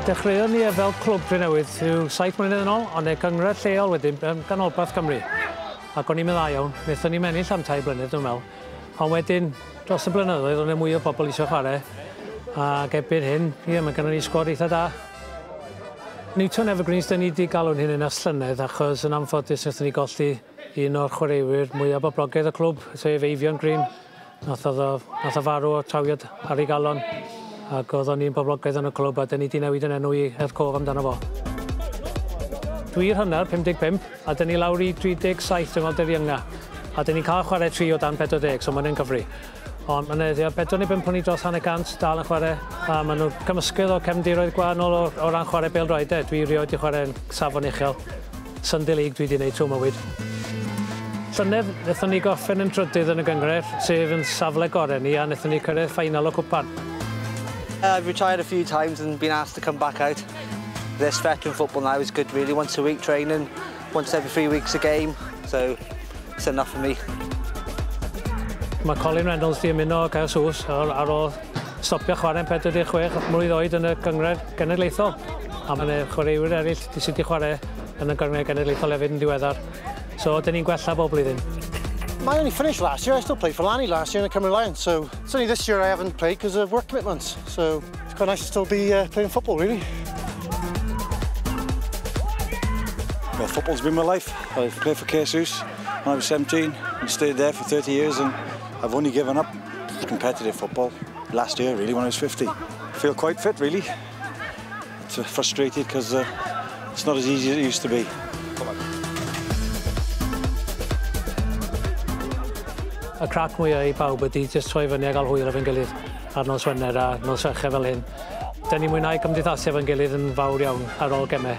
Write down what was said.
Dechreuon ni fel Clwb Drenewydd yw 7 mlynedd yn ôl, ond ei gyngred lleol wedyn ganolbarth Cymru. Ac o'n i'n meddwl iawn, wnaethon ni mennill am 2 blynedd dwi'n meddwl. Ond wedyn, dros y blynyddoedd, o'n mwy o bobl eisiau chwarae. Ac erbyn hyn, mae gennym ni sgwad eitha da. Newtown Evergreens, da ni wedi galw'n hyn yn llynedd, achos yn anffodus wnaethon ni golli un o'r chwaraewyr mwyaf boblogaidd y clwb, sef Evergreen. Nath o farw o trawiad ar ei galon. Ac oedd o'n i'n boblogaidd yn y clwb a da ni wedi newid yn enw i Hedd Cof amdano fo. Dwi'r hynna'r 55 a da ni lawr i 37 yng Ngolder Ienga. A da ni'n cael chwarae 3 o dan 40, so mae'n gyfri. Ond mae'n edrych 4 neu 5 dros 100 dal yn chwarae. A maen nhw cymysgydd o cefndiroedd gwahanol o ran chwarae bêl-droed. Dwi rioed i chwarae'n safon uchel. Sunday League dwi wedi gwneud trwy mywyd. Llynedd, wnaethon ni goffen yn trydydd yn y gyngred, sef yn safle gorau ni, a wnaethon ni cyrraedd ffainal o cwpan. I've retired a few times and been asked to come back out. This veteran football now is good really, once a week training, once every 3 weeks a game, so it's enough for me. Mae Colin Reynolds di ymuno o Cael Sws ar ôl stopio chwarae'n 46 mlwydd oed yn y gyngred genedlaethol. A mae chwaraewyr eraill sydd wedi chwarae yn y gyngred genedlaethol hefyd yn diweddar. So, da ni'n gwella bob blwyddyn. I only finished last year. I still played for Lanny last year in the Cymru Lions, so it's only this year I haven't played because of work commitments. So it's quite nice to still be playing football, really. Well, football's been my life. I played for Jesus when I was 17 and stayed there for 30 years, and I've only given up competitive football last year, really, when I was 50. I feel quite fit, really. It's frustrated because it's not as easy as it used to be. Y crac mwyaf i bawb ydi jyst troi fyny a gael hwyl efo'n gilydd ar nos Wener a nos Fercher fel hyn. Da ni mwynhau cymdeithasu efo'n gilydd yn fawr iawn ar ôl gemau.